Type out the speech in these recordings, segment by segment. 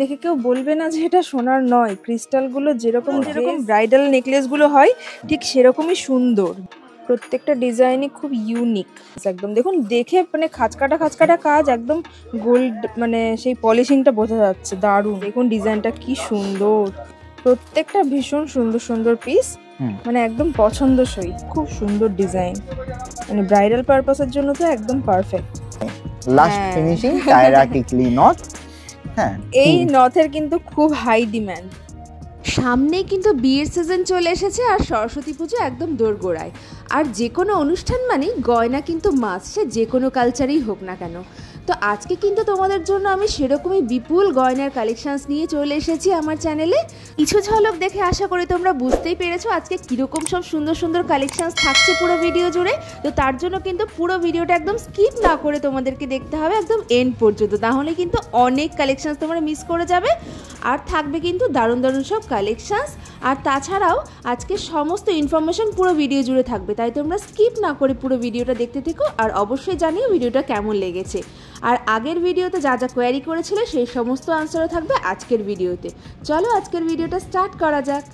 দেখে কেউ বলবে না যে এটা সোনার নয়। ক্রিস্টালগুলো যেরকম যেরকম ব্রাইডাল নেকলেসগুলো হয় ঠিক সেরকমই সুন্দর। প্রত্যেকটা ডিজাইনই খুব ইউনিক একদম। দেখুন দেখে মানে খাঁচকাটা খাঁচকাটা কাজ, একদম গোল্ড মানে সেই পলিশিংটা বোঝা যাচ্ছে। দারুণ, দেখুন ডিজাইনটা কি সুন্দর। প্রত্যেকটা ভীষণ সুন্দর সুন্দর পিস, মানে একদম পছন্দসই। খুব সুন্দর ডিজাইন, মানে ব্রাইডাল পারপাসের জন্য তো একদম পারফেক্ট। লাস্ট ফিনিশিং টায়রা টিকলি নথ। হ্যাঁ, এই নথের কিন্তু খুব হাই ডিমান্ড। সামনেই কিন্তু বিয়ের সিজন চলে এসেছে আর সরস্বতী পুজো একদম দোরগোড়ায়। আর যে কোনো অনুষ্ঠান মানেই গয়না কিন্তু মাস্ট, সে যে কোনো কালচারেই হোক না কেন। তো আজকে কিন্তু তোমাদের জন্য আমি সেরকমই বিপুল গয়নার কালেকশানস নিয়ে চলে এসেছি আমার চ্যানেলে। কিছু ঝলক দেখে আশা করি তোমরা বুঝতেই পেরেছো আজকে কীরকম সব সুন্দর সুন্দর কালেকশানস থাকছে পুরো ভিডিও জুড়ে। তো তার জন্য কিন্তু পুরো ভিডিওটা একদম স্কিপ না করে তোমাদেরকে দেখতে হবে একদম এন্ড পর্যন্ত, তাহলে কিন্তু অনেক কালেকশানস তোমরা মিস করে যাবে। আর থাকবে কিন্তু দারুণ দারুণ সব কালেকশানস। আর তাছাড়াও আজকে সমস্ত ইনফরমেশন পুরো ভিডিও জুড়ে থাকবে, তাই তোমরা স্কিপ না করে পুরো ভিডিওটা দেখতে থেকো। আর অবশ্যই জানিও ভিডিওটা কেমন লেগেছে। আর আগের ভিডিওতে যা যা কোয়ারি করেছিলে সেই সমস্ত আনসারও থাকবে আজকের ভিডিওতে। চলো আজকের ভিডিওটা স্টার্ট করা যাক।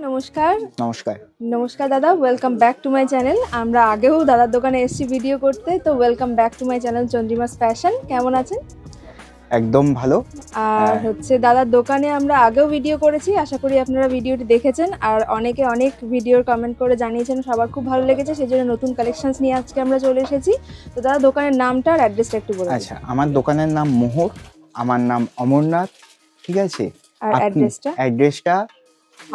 নমস্কার। নমস্কার। নমস্কার দাদা, welcome back to my channel. আমরা আগেও দাদার দোকানে এসেছি ভিডিও করতে, তো welcome back to my channel Chandrima's fashion. কেমন আছেন? একদম ভালো। আর হচ্ছে দাদার দোকানে আমরা আগেও ভিডিও করেছি, আশা করি আপনারা ভিডিওটি দেখেছেন। আর অনেকে অনেক ভিডিওর কমেন্ট করে জানিয়েছেন সবার খুব ভালো লেগেছে, সেই জন্য নতুন কালেকশনস নিয়ে আজকে আমরা চলে এসেছি। তো দাদা দোকানের নামটা আর অ্যাড্রেসটা একটু বলুন। আচ্ছা, আমার দোকানের নাম মোহর, আমার নাম অমরনাথ, ঠিক আছে। আর অ্যাড্রেসটা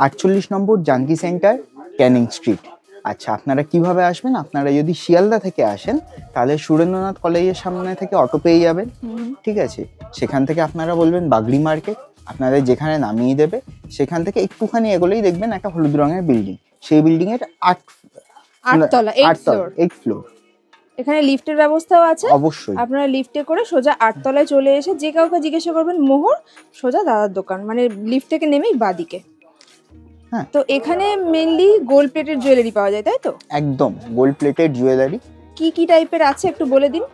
48 নম্বর জাঙ্কি সেন্টার, ক্যানিং স্ট্রিট। আচ্ছা, আপনারা কিভাবে আসবেন? আপনারা যদি শিয়ালদা থেকে আসেন তাহলে সুরেন্দ্রনাথ কলেজের সামনে থেকে অটো পেয়ে যাবেন, ঠিক আছে। সেখান থেকে আপনারা বলবেন বাগড়ি মার্কেট, আপনাদের যেখানে নামিয়ে দেবে। সেখান থেকে একটুখানি এগোলেই দেখবেন একটা হলুদ রঙের বিল্ডিং, সেই বিল্ডিং এর 8 ফ্লোর। এখানে লিফটের ব্যবস্থাও আছে, অবশ্যই। আপনারা লিফটে করে সোজা 8 তলায় চলে এসে যে কাউকে জিজ্ঞাসা করবেন মোহর, সোজা দাদার দোকান, মানে লিফট থেকে নেমেই বাদিকে। হ্যাঁ, তো এখানে মেইনলি গোল্ড প্লেটেড জুয়েলারি পাওয়া যায়, তাই তো? একদম গোল্ড প্লেটেড জুয়েলারি। কি কি টাইপের আছে একটু বলে দিন।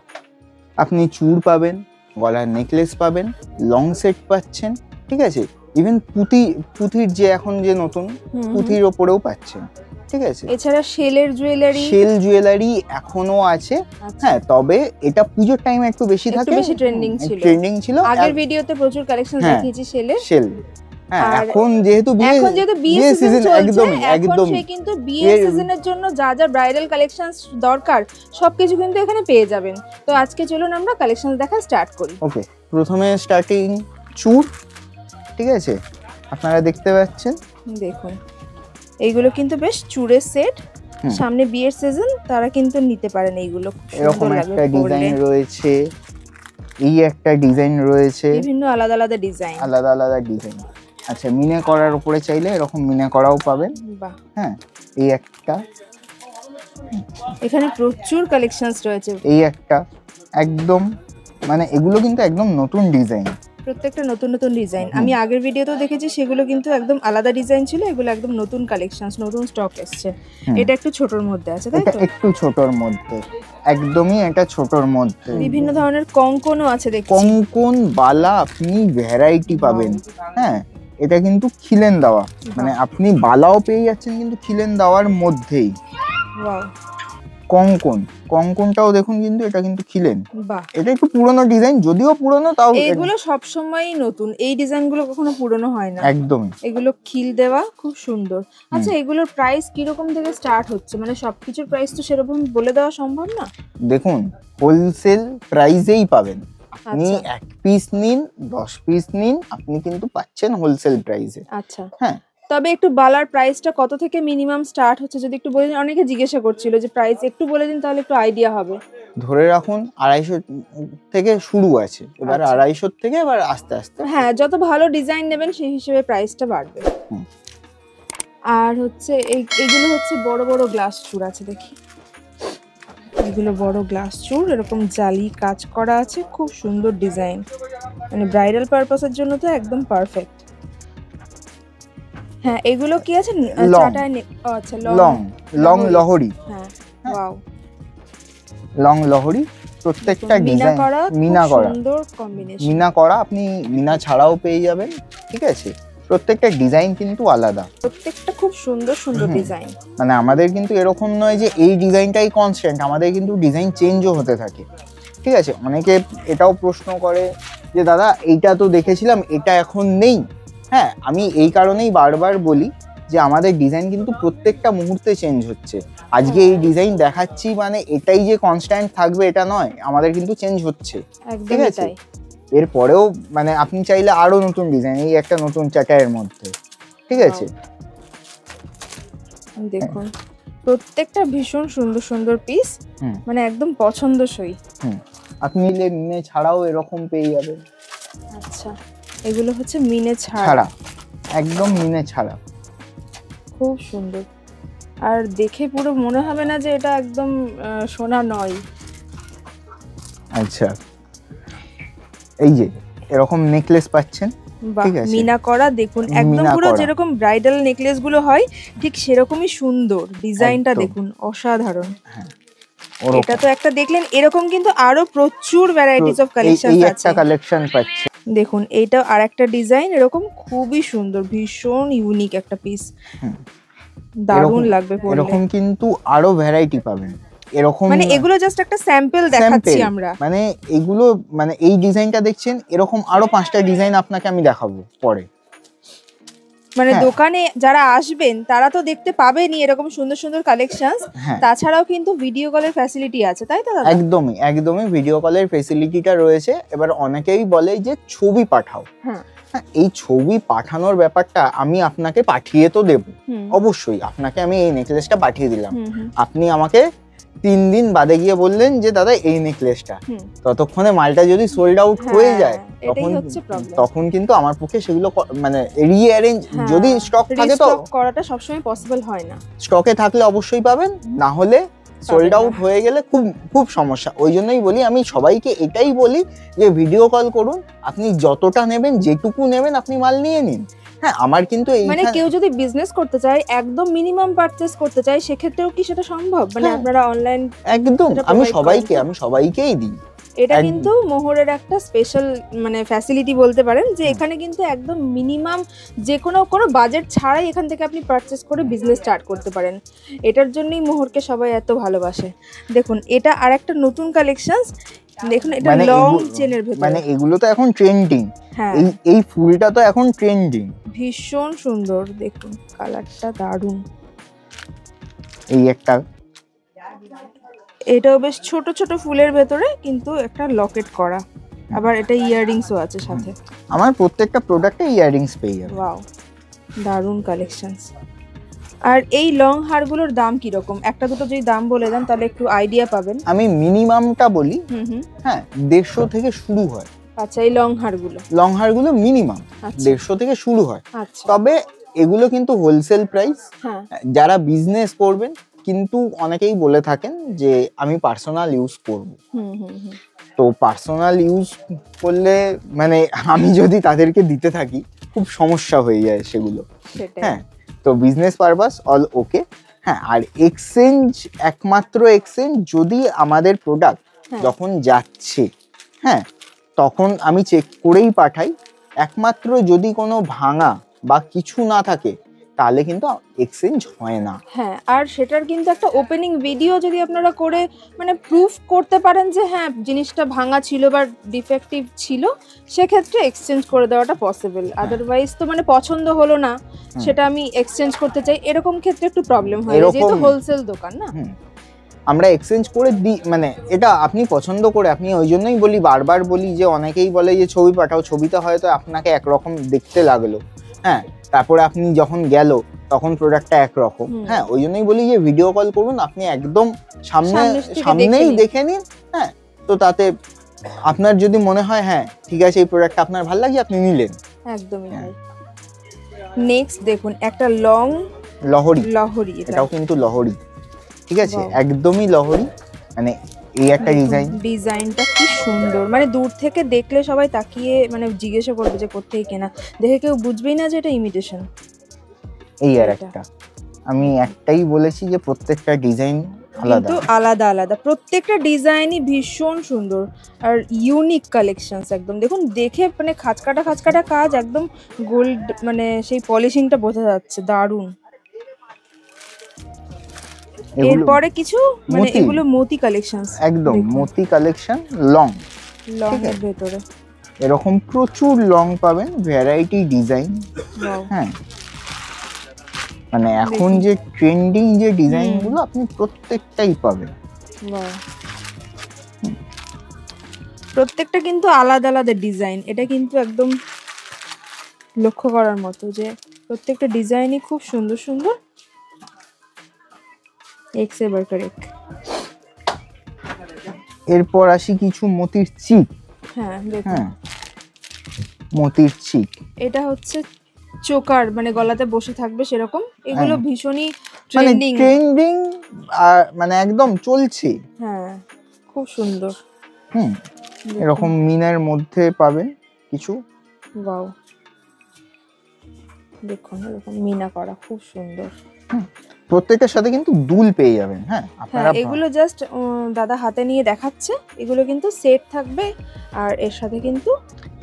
আপনি চূড় পাবেন, গলার নেকলেস পাবেন, লং সেট পাচ্ছেন, ঠিক আছে। ইভেন পুঁথির যে এখন যে নতুন পুঁথির ওপরেও পাচ্ছেন, ঠিক আছে। এছাড়া শেল জুয়েলারি এখনো আছে। হ্যাঁ, তবে এটা পুজোর টাইমে একটু বেশি থাকে, বেশি ট্রেন্ডিং ছিল। আগের ভিডিওতে প্রচুর কালেকশন দেখিয়েছি শেল। হ্যাঁ, এখন যেহেতু বিয়ে সিজন একদম সেই কিন্তু বিয়ে সিজনের জন্য যা যা ব্রাইডাল কালেকশনস দরকার সবকিছু কিন্তু এখানে পেয়ে যাবেন। তো আজকে চলুন আমরা কালেকশন দেখা স্টার্ট করি। ওকে, প্রথমে স্টার্টিং চূড়, ঠিক আছে। আপনারা দেখতে পাচ্ছেন, দেখুন এইগুলো কিন্তু বেশ চূড়ের সেট। সামনে বিয়ের সিজন, তারা কিন্তু নিতে পারেন এইগুলো। এরকম একটা ডিজাইন রয়েছে, এই একটা ডিজাইন রয়েছে, বিভিন্ন আলাদা আলাদা ডিজাইন। আচ্ছা, মিনে করার উপরে চাইলে এরকম মিনে করাও পাবেন। বাহ। হ্যাঁ, এই একটা, এখানে প্রচুর কালেকশনস রয়েছে। এই একটা একদম, মানে এগুলো কিন্তু একদম নতুন ডিজাইন, প্রত্যেকটা নতুন নতুন ডিজাইন। আমি আগের ভিডিওতেও দেখেছি, সেগুলো কিন্তু একদম আলাদা ডিজাইন ছিল। এগুলো একদম নতুন কালেকশনস, নতুন স্টক এসেছে। এটা একটু ছোটর মধ্যে আছে, তাই তো? একটু ছোটর মধ্যে, একদমই এটা ছোটর মধ্যে। বিভিন্ন ধরনের কঙ্কনও আছে দেখছি। কঙ্কন বালা আপনি ভ্যারাইটি পাবেন। হ্যাঁ, এটা কিন্তু খিলেন দেওয়া, মানে আপনি বালাও পেয়ে যাচ্ছেন কিন্তু খিলেন দেওয়ার মধ্যেই। ওয়াও। কঙ্কনটাও দেখুন, কিন্তু এটা কিন্তু খিলেন। বাহ। এটা একটু পুরনো ডিজাইন, যদিও পুরনো, তাও এগুলো সব সময়ই নতুন। এই ডিজাইনগুলো কখনো পুরনো হয় না, একদমই। এগুলো খিল দেওয়া, খুব সুন্দর। আচ্ছা, এগুলোর প্রাইস কি রকম থেকে স্টার্ট হচ্ছে? মানে সবকিছুর প্রাইস তো সেরকম বলে দেওয়া সম্ভব না। দেখুন, হোলসেল প্রাইসেই পাবেন। আপনি 1 পিস নিন, 10 পিস নিন, আপনি কিন্তু পাচ্ছেন হোলসেল প্রাইসে। আচ্ছা, হ্যাঁ। তবে একটু বালার প্রাইসটা কত থেকে মিনিমাম স্টার্ট হচ্ছে যদি একটু বলে দিন। অনেকে জিজ্ঞাসা করছিল যে প্রাইস একটু বলে দিন, তাহলে একটু আইডিয়া হবে। ধরে রাখুন 250 থেকে শুরু আছে, এবার 250 থেকে এবার আস্তে আস্তে। হ্যাঁ, যত ভালো ডিজাইন নেবেন সেই হিসেবে প্রাইসটা বাড়বে। আর হচ্ছে এইগুলো হচ্ছে বড় বড় গ্লাস চূড় আছে, দেখি। এগুলো বড় গ্লাস চূড়, এরকম জালি কাজ করা আছে, খুব সুন্দর ডিজাইন, মানে ব্রাইডাল পারপাসের জন্য তো একদম পারফেক্ট। হ্যাঁ, এগুলো কি আছে? আচ্ছা, লং লহরি। হ্যাঁ, ওয়াও। লং লহরি, প্রত্যেকটা মিনা ডিজাইন করা, মিনা করা, সুন্দর কম্বিনেশন। মিনা করা, আপনি মিনা ছাড়াও পেয়ে যাবেন। ঠিক আছে, প্রত্যেকটা ডিজাইন কিন্তু আলাদা, প্রত্যেকটা খুব সুন্দর সুন্দর হুম। ডিজাইন। মানে আমাদের কিন্তু এরকম নয় যে এই ডিজাইনটাই কনস্ট্যান্ট, আমাদের কিন্তু ডিজাইন চেঞ্জও হতে থাকে। ঠিক আছে, অনেকে এটাও প্রশ্ন করে যে দাদা এইটা তো দেখেছিলাম, এটা এখন নেই। হ্যাঁ, আমি এই কারণেই বারবার বলি যে আমাদের ডিজাইন কিন্তু প্রত্যেকটা মুহূর্তে চেঞ্জ হচ্ছে। আজকে এই ডিজাইন দেখাচ্ছি মানে এটাই যে কনস্ট্যান্ট থাকবে এটা নয়, আমাদের কিন্তু চেঞ্জ হচ্ছে। ঠিক একদমই আছে, তাই। এরপরেও মানে আপনি চাইলে আরো নতুন ডিজাইন, এই একটা নতুন চ্যাটারের মধ্যে। ঠিক আছে, দেখুন প্রত্যেকটা ভীষণ সুন্দর সুন্দর পিস, হুম। মানে একদম পছন্দসই। আপনি নিলে মিনে ছাড়াও এরকম পেয়ে যাবেন। আচ্ছা, এগুলো হচ্ছে মিনে ছাড়া, ছাড়া, একদম মিনে ছাড়া। খুব সুন্দর। আর দেখে পুরো মনে হবে না যে এটা একদম সোনা নয়। আচ্ছা, এই যে এরকম নেকলেস পাচ্ছেন। বাহ, ঠিক আছে। মিনা করা দেখুন, একদম মিনা পুরো করা। যেরকম ব্রাইডাল নেকলেস গুলো হয় ঠিক সেরকমই সুন্দর। ডিজাইনটা একদম। দেখুন, অসাধারণ। ওরকম। এটা তো একটা দেখলেন, এরকম কিন্তু আরো প্রচুর ভ্যারাইটিস অফ কালেকশন এই আছে। একটা কালেকশন পাচ্ছে। দেখুন এইটা আরেকটা ডিজাইন, এরকম খুবই সুন্দর, ভীষণ ইউনিক একটা পিস। দারুণ লাগবে পরলে। এরকম কিন্তু আরো ভ্যারাইটি পাবেন এরকম। মানে এগুলো জাস্ট একটা স্যাম্পল দেখাচ্ছি sample, আমরা। মানে এগুলো মানে এই ডিজাইনটা দেখছেন, এরকম আরো 5টা ডিজাইন আপনাকে আমি দেখাবো পরে। মানে হ্যাঁ। দোকানে যারা আসবেন তারা তো দেখতে পাবেনই এরকম সুন্দর সুন্দর কালেকশন। হ্যাঁ। তাছাড়াও কিন্তু ভিডিও কলের ফ্যাসিলিটি আছে, তাই তো দাদা? একদমই একদমই ভিডিও কলের ফেসিলিটিটা রয়েছে। এবার অনেকেই বলে যে ছবি পাঠাও। হ্যাঁ। হ্যাঁ, এই ছবি পাঠানোর ব্যাপারটা আমি আপনাকে পাঠিয়ে তো দেব, হুম। অবশ্যই আপনাকে আমি এই নেকলেসটা পাঠিয়ে দিলাম। হুম, হুম। আপনি আমাকে 3 দিন বাদে গিয়ে বললেন যে দাদা এই নেকলেসটা, হুম। ততক্ষণে মালটা যদি সোল্ড আউট হয়ে হ্যাঁ, যায় এটাই হচ্ছে problem। তখন কিন্তু আমার পক্ষে সেগুলো মানে রিঅ্যারেঞ্জ, হ্যাঁ, যদি স্টক থাকে তো restock করাটা সবসময় পসিবল হয় না। স্টকে থাকলে অবশ্যই পাবেন, না হলে সোল্ড না। আউট হয়ে গেলে খুব খুব সমস্যা। ওই জন্যই বলি, আমি সবাইকে এটাই বলি যে ভিডিও কল করুন, আপনি যতটা নেবেন যেটুকু নেবেন আপনি মাল নিয়ে নিন। হ্যাঁ, আমার কিন্তু এই মানে কেউ যদি বিজনেস করতে চায়, একদম মিনিমাম পারচেজ করতে চায়, সেক্ষেত্রেও কি সেটা সম্ভব? মানে হ্যাঁ। আপনারা অনলাইন একদম সেটা আমি provide সবাইকে করেন তো? আমি সবাইকেই দিই। এটা একদম। কিন্তু মোহরের একটা স্পেশাল মানে ফ্যাসিলিটি বলতে পারেন, যে এখানে কিন্তু একদম মিনিমাম যে কোনো বাজেট ছাড়াই এখান থেকে আপনি পারচেজ করে বিজনেস স্টার্ট করতে পারেন। এটার জন্যই মোহরকে সবাই এত ভালোবাসে। দেখুন এটা আরেকটা নতুন কালেকশনস, দেখুন এটা মানে লং এগু- চেনের ভেতরে। মানে এগুলো তো এখন ট্রেন্ডিং। হ্যাঁ, এই ফুলটা তো এখন ট্রেন্ডিং। ভীষণ সুন্দর, দেখুন কালারটা দারুণ। এই একটা এটাও বেশ ছোট ছোট ফুলের ভেতরে কিন্তু একটা লকেট করা, আবার এটা ইয়াররিংসও আছে সাথে। আমার প্রত্যেকটা প্রোডাক্টে ইয়াররিংস পেয়ে যাবে। ওয়াও, দারুণ কালেকশনস। আর এই লং হারগুলোর দাম কি রকম? একটা দুটো যদি দাম বলে দেন তাহলে একটু আইডিয়া পাবেন। আমি মিনিমামটা বলি, হুম হুম। হ্যাঁ 150 থেকে শুরু হয়। আচ্ছা, এই লং হারগুলো। লং হারগুলো মিনিমাম আচ্ছা। 150 থেকে শুরু হয়। আচ্ছা। তবে এগুলো কিন্তু হোলসেল প্রাইস। হ্যাঁ। যারা বিজনেস করবেন, কিন্তু অনেকেই বলে থাকেন যে আমি পার্সোনাল ইউজ করব, হুম হুম হুম। তো পার্সোনাল ইউজ করলে মানে আমি যদি তাদেরকে দিতে থাকি খুব সমস্যা হয়ে যায় সেগুলো। সেটাই। হ্যাঁ, তো বিজনেস পারপাস অল ওকে। হ্যাঁ, আর এক্সচেঞ্জ, একমাত্র এক্সচেঞ্জ যদি আমাদের প্রোডাক্ট হ্যাঁ। যখন যাচ্ছে, হ্যাঁ তখন আমি চেক করেই পাঠাই। একমাত্র যদি কোনো ভাঙা বা কিছু না থাকে তাহলে কিন্তু এক্সচেঞ্জ হয় না। হ্যাঁ, আর সেটার কিন্তু একটা ওপেনিং ভিডিও যদি আপনারা করে মানে প্রুফ করতে পারেন যে হ্যাঁ জিনিসটা ভাঙা ছিল বা ডিফেক্টিভ ছিল, সেক্ষেত্রে এক্সচেঞ্জ করে দেওয়াটা পসিবল। আদারওয়াইজ তো মানে পছন্দ হলো না, সেটা আমি এক্সচেঞ্জ করতে চাই, এরকম ক্ষেত্রে একটু প্রবলেম হয়, এরকম- যেহেতু হোলসেল দোকান না। আমরা এক্সচেঞ্জ করে দিই, মানে এটা আপনি পছন্দ করে, আপনি ওই জন্যই বলি, বারবার বলি যে অনেকেই বলে যে ছবি পাঠাও, ছবিটা হয়তো আপনাকে একরকম দেখতে লাগলো, হ্যাঁ তারপরে আপনি যখন গেল তখন প্রোডাক্টটা একরকম। হ্যাঁ, ওই জন্যই বলি যে ভিডিও কল করুন, আপনি একদম সামনের থেকে সামনেই দেখে দেখে নিন। হ্যাঁ, তো তাতে আপনার যদি মনে হয় হ্যাঁ ঠিক আছে এই প্রোডাক্টটা আপনার ভালো লাগে, আপনি নিলেন। একদমই তাই। নেক্সট দেখুন একটা লং লহরি, লহরি, এটাও কিন্তু লহরি। ঠিক আছে, Wow. একদমই লহরি। মানে এই একটা ডিজাইন, ডিজাইনটা কি সুন্দর, মানে দূর থেকে দেখলে সবাই তাকিয়ে মানে জিজ্ঞাসা করবে যে কোত্থেকে কেনা, দেখে কেউ বুঝবেই না যে এটা ইমিটেশন। এই আর এটা। একটা। আমি একটাই বলেছি যে প্রত্যেকটা ডিজাইন আলাদা কিন্তু আলাদা আলাদা প্রত্যেকটা ডিজাইনই ভীষণ সুন্দর আর ইউনিক কালেকশনস একদম দেখুন দেখে মানে খাঁচকাটা কাজ একদম গোল্ড মানে সেই পলিশিংটা বোঝা যাচ্ছে দারুণ। এগুলো এরপরে কিছু মানে মতি। এগুলো মতি কালেকশনস একদম মতি কালেকশন লং, লং এর ভেতরে এরকম প্রচুর লং পাবেন, ভ্যারাইটি ডিজাইন। Wow. হ্যাঁ মানে এখন যে ট্রেন্ডিং যে ডিজাইন গুলো আপনি প্রত্যেকটাই পাবেন। Wow. প্রত্যেকটা কিন্তু আলাদা আলাদা ডিজাইন, এটা কিন্তু একদম লক্ষ্য করার মতো যে প্রত্যেকটা ডিজাইনই খুব সুন্দর সুন্দর। এক সে বাড়কর এক। এরপর আসি কিছু মতির চিক। হ্যাঁ দেখুন হ্যাঁ মতির চিক, এটা হচ্ছে চোকার মানে গলাতে বসে থাকবে সেরকম, এগুলো হ্যাঁ। ভীষণই মানে ট্রেন্ডিং। ট্রেন্ডিং আর মানে একদম চলছে। হ্যাঁ খুব সুন্দর। এরকম মিনের মধ্যে পাবেন কিছু। ওয়াও দেখুন এরকম মিনা করা খুব সুন্দর। প্রত্যেকটার সাথে কিন্তু দুল পেয়ে যাবেন। হ্যাঁ হ্যাঁ আপনারা এগুলো জাস্ট দাদা হাতে নিয়ে দেখাচ্ছে, এগুলো কিন্তু সেট থাকবে আর এর সাথে কিন্তু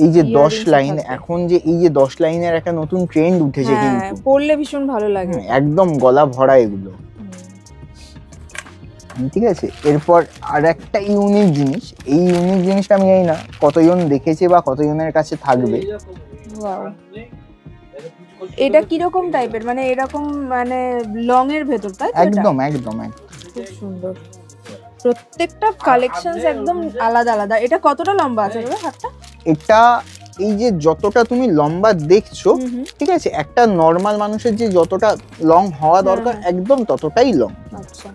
এই যে 10 earrings লাইন, থাকবে। এখন যে এই যে 10 লাইনের একটা নতুন ট্রেন্ড উঠেছে হ্যাঁ কিন্তু, পরলে ভীষণ ভালো লাগে। একদম গলা ভরা এগুলো। ঠিক আছে, এরপর আর একটা ইউনিক জিনিস, এই ইউনিক জিনিসটা আমি জানি না কতজন দেখেছে বা কতজনের কাছে থাকবে। ওয়াও এটা কিরকম টাইপের মানে এরকম মানে লং এর ভেতর তাই তো এটা? একদম একদম একদম খুব সুন্দর প্রত্যেকটা কালেকশনস একদম আলাদা আলাদা। এটা কতটা লম্বা আছে দাদা হাতটা? এটা এই যে যতটা তুমি লম্বা দেখছো, ঠিক আছে, একটা নর্মাল মানুষের যে যতটা লং হওয়া দরকার একদম ততটাই লং। আচ্ছা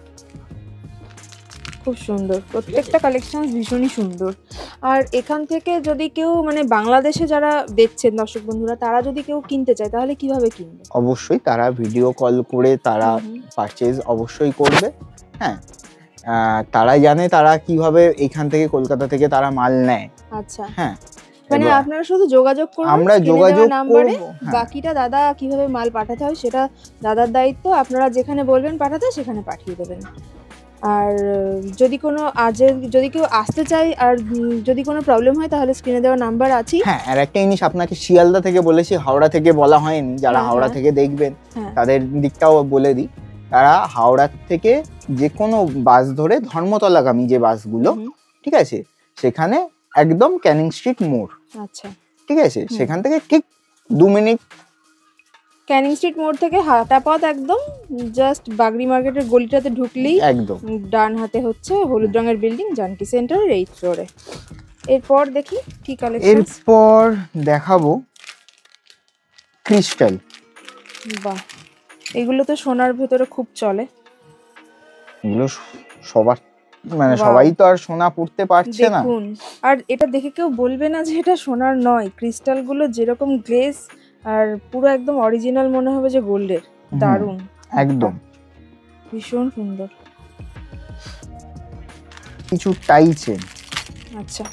খুব সুন্দর প্রত্যেকটা কালেকশন ভীষণই সুন্দর। আর এখান থেকে যদি কেউ মানে বাংলাদেশে যারা দেখছেন দর্শক বন্ধুরা, তারা যদি কেউ কিনতে চায় তাহলে কিভাবে কিনবে? অবশ্যই তারা ভিডিও কল করে তারা পারচেজ অবশ্যই করবে। হ্যাঁ তারা জানে তারা কিভাবে এখান থেকে কলকাতা থেকে তারা মাল নেয়। আচ্ছা হ্যাঁ মানে এবার আপনারা শুধু যোগাযোগ করুন, আমরা স্ক্রিনে যোগাযোগ দেওয়া নাম্বারে। করব। হ্যাঁ, বাকিটা দাদা কিভাবে মাল পাঠাতে হয় সেটা দাদার দায়িত্ব, আপনারা যেখানে বলবেন পাঠাতে সেখানে পাঠিয়ে দেবেন। আর যদি কেউ আসতে চায় আর যদি কোনো প্রবলেম হয় তাহলে স্ক্রিনে দেওয়া নাম্বার আছে। হ্যাঁ আর একটা জিনিস আপনাকে শিয়ালদা থেকে বলেছি, হাওড়া থেকে বলা হয়নি। যারা হ্যাঁ, হাওড়া হ্যাঁ। থেকে দেখবেন হ্যাঁ তাদের দিকটাও বলে দিই, তারা হাওড়া থেকে যে কোনো বাস ধরে ধর্মতলাগামী যে বাসগুলো, ঠিক আছে, সেখানে একদম ক্যানিং স্ট্রিট মোড়, আচ্ছা ঠিক আছে, সেখান থেকে ঠিক 2 মিনিট ক্যানিং স্ট্রিট মোড় থেকে হাঁটা পথ একদম জাস্ট বাগড়ি মার্কেটের গলিটাতে ঢুকলেই একদম ডান হাতে হচ্ছে হলুদ রঙের বিল্ডিং জানকি সেন্টারের 8th ফ্লোরে। এরপর দেখি কি কালেকশন। এরপর দেখাবো ক্রিস্টাল। বাহ এগুলো তো সোনার ভেতরে খুব চলে। এগুলো সবার মানে Wow. সবাই তো আর সোনা পড়তে পারছে না। দেখুন আর এটা দেখে কেউ বলবে না যে এটা সোনার নয়, ক্রিস্টালগুলো যেরকম গ্লেজ আর পুরো একদম অরিজিনাল মনে হবে যে গোল্ডের। দারুণ একদম ভীষণ সুন্দর। কিছু টাই চেন। আচ্ছা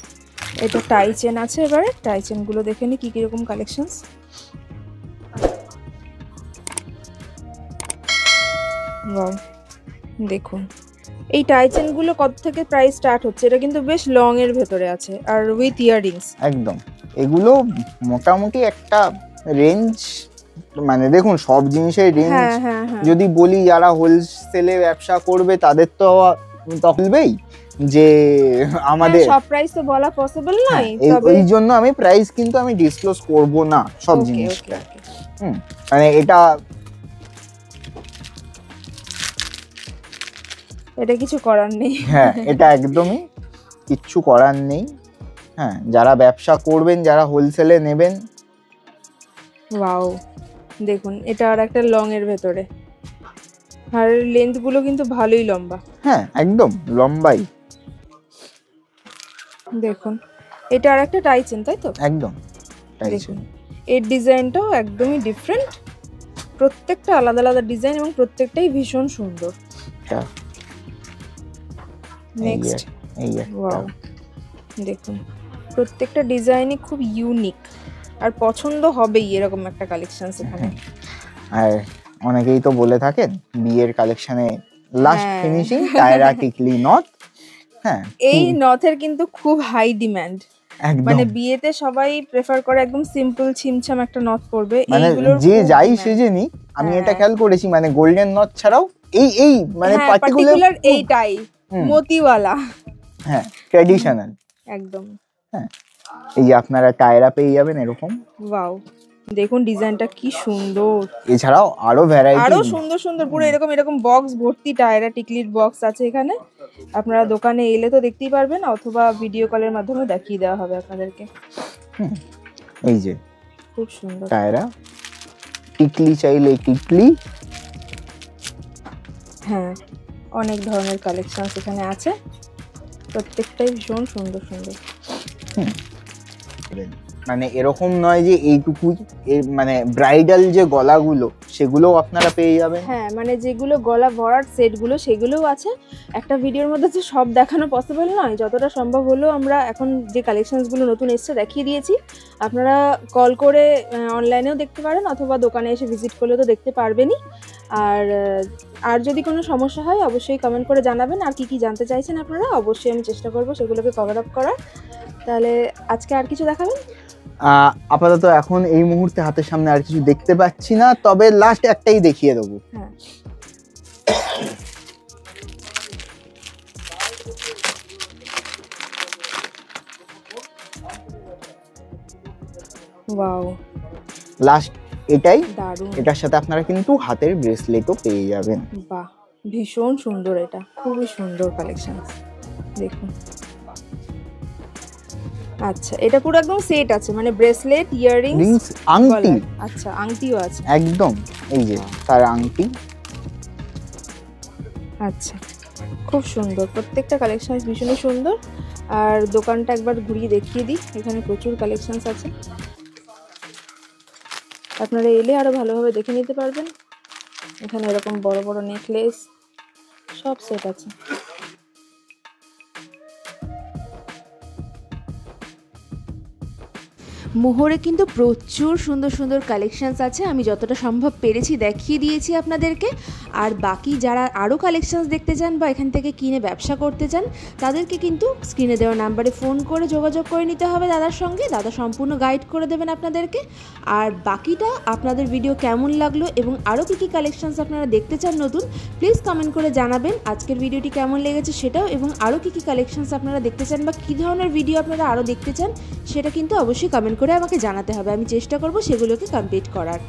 এটা টাই চেন আছে, এবারে টাই চেন গুলো দেখে নি কি কিরকম কালেকশনস। ওয়াও দেখুন এই টাই চেন গুলো কত থেকে প্রাইস স্টার্ট হচ্ছে? এটা কিন্তু বেশ লং এর ভেতরে আছে আর উইথ ইয়াররিংস। একদম এগুলো মোটামুটি একটা রেঞ্জ, মানে দেখুন সব জিনিসের রেঞ্জ হ্যাঁ হ্যাঁ হ্যাঁ যদি বলি যারা হোলসেলে ব্যবসা করবে তাদের তো তখনবেই যে আমাদের সব প্রাইস তো বলা পসিবল নয়, তবে এই জন্য আমি প্রাইস কিন্তু আমি ডিসক্লোজ করব না সব ওকে জিনিসটা। ওকে মানে এটা কিছু করার নেই। হ্যাঁ এটা একদমই কিচ্ছু করার নেই। হ্যাঁ যারা ব্যবসা করবেন, যারা হোলসেলে নেবেন। ওয়াও দেখুন এটা আর একটা লং এর ভেতরে, আর লেন্থ গুলো কিন্তু ভালোই লম্বা। হ্যাঁ একদম লম্বাই। দেখুন এটা আর একটা টাই চেন তাই তো? একদম তাই দেখুন এর ডিজাইনটাও একদমই ডিফারেন্ট, প্রত্যেকটা আলাদা আলাদা ডিজাইন এবং প্রত্যেকটাই ভীষণ সুন্দর। নেক্সট এই ওয়াও দেখুন প্রত্যেকটা ডিজাইনই খুব ইউনিক আর পছন্দ হবেই এরকম একটা কালেকশন এখানে। আর অনেকেই তো বলে থাকেন বিয়ের কালেকশনে লাস্ট হ্যাঁ। ফিনিশিং টায়রা টিকলি নথ। হ্যাঁ এই নথের কিন্তু খুব হাই ডিমান্ড, একদম মানে বিয়েতে সবাই প্রেফার করে একদম সিম্পল ছিমছাম একটা নথ পরবে, মানে এইগুলোর যে খুব যাই demand। সেজে নি, আমি হ্যাঁ। এটা খেয়াল করেছি, মানে গোল্ডেন নথ ছাড়াও এই মানে হ্যাঁ, পার্টিকুলার পার্টিকুলার এইটাই মতিওয়ালা হ্যাঁ ট্র্যাডিশনাল। একদম। হ্যাঁ এই যে আপনারা টায়রা পেয়ে যাবেন এরকম, ওয়াও, দেখুন ডিজাইনটা কি সুন্দর, এছাড়াও আরো ভ্যারাইটি। আরো সুন্দর সুন্দর পুরো এরকম বক্স ভর্তি টায়রা টিকলির বক্স আছে এখানে। আপনারা দোকানে এলে তো দেখতেই পারবেন, অথবা ভিডিও কলের মাধ্যমে দেখিয়ে দেওয়া হবে আপনাদেরকে। এই যে খুব সুন্দর টায়রা টিকলি, চাইলে টিকলি। হ্যাঁ, অনেক ধরনের কালেকশন এখানে আছে, প্রত্যেকটাই ভীষণ সুন্দর সুন্দর। মানে এরকম নয় যে এইটুকুই, মানে ব্রাইডাল যে গলাগুলো সেগুলোও আপনারা পেয়ে যাবেন। হ্যাঁ, মানে যেগুলো গলা ভরাট সেটগুলো সেগুলোও আছে। একটা ভিডিওর মধ্যে তো সব দেখানো পসিবল নয়, যতটা সম্ভব হলেও আমরা এখন যে কালেকশনসগুলো নতুন এসছে দেখিয়ে দিয়েছি। আপনারা কল করে অনলাইনেও দেখতে পারেন, অথবা দোকানে এসে ভিজিট করলেও তো দেখতে পারবেনই। আর যদি কোনো সমস্যা হয় অবশ্যই কমেন্ট করে জানাবেন, আর কি কি জানতে চাইছেন আপনারা, অবশ্যই আমি চেষ্টা করব সেগুলোকে কভার আপ করার। তাহলে আজকে আর কিছু দেখাবেন? আপাতত এখন এই মুহূর্তে হাতের সামনে আর কিছু দেখতে পাচ্ছি না, তবে লাস্ট একটাই দেখিয়ে দেবো। হ্যাঁ, ওয়াও, লাস্ট এটাই, দারুণ, এটার সাথে আপনারা কিন্তু হাতের ব্রেসলেটও পেয়ে যাবেন। বাহ ভীষণ সুন্দর, এটা খুবই সুন্দর কালেকশন দেখুন। আচ্ছা, এটা পুরো একদম সেট আছে, মানে ব্রেসলেট, ইয়াররিংস, রিংস, আংটি, আচ্ছা আংটিও আছে একদম এই যে তার আংটি। আচ্ছা, খুব সুন্দর, প্রত্যেকটা কালেকশন ভীষণই সুন্দর। আর দোকানটা একবার ঘুরিয়ে দেখিয়ে দিই, এখানে প্রচুর কালেকশনস আছে, আপনারা এলে আরো ভালোভাবে দেখে নিতে পারবেন। এখানে এরকম বড় বড় নেকলেস সব সেট আছে। মোহরে কিন্তু প্রচুর সুন্দর সুন্দর কালেকশানস আছে, আমি যতটা সম্ভব পেরেছি দেখিয়ে দিয়েছি আপনাদেরকে। আর বাকি যারা আরও কালেকশানস দেখতে চান বা এখান থেকে কিনে ব্যবসা করতে চান, তাদেরকে কিন্তু স্ক্রিনে দেওয়া নাম্বারে ফোন করে যোগাযোগ করে নিতে হবে দাদার সঙ্গে, দাদা সম্পূর্ণ গাইড করে দেবেন আপনাদেরকে। আর বাকিটা আপনাদের ভিডিও কেমন লাগলো এবং আরও কী কী কালেকশানস আপনারা দেখতে চান নতুন, প্লিজ কমেন্ট করে জানাবেন আজকের ভিডিওটি কেমন লেগেছে সেটাও, এবং আরও কী কী কালেকশানস আপনারা দেখতে চান বা কী ধরনের ভিডিও আপনারা আরও দেখতে চান সেটা কিন্তু অবশ্যই কমেন্ট করে আমাকে জানাতে হবে, আমি চেষ্টা করব সেগুলোকে কমপ্লিট করার।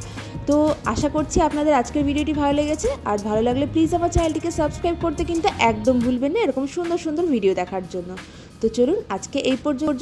তো আশা করছি আপনাদের আজকের ভিডিওটি ভালো লেগেছে, আর ভালো লাগলে প্লিজ আমার চ্যানেলটিকে সাবস্ক্রাইব করতে কিন্তু একদম ভুলবেন না এরকম সুন্দর সুন্দর ভিডিও দেখার জন্য। তো চলুন আজকে এই পর্যন্ত।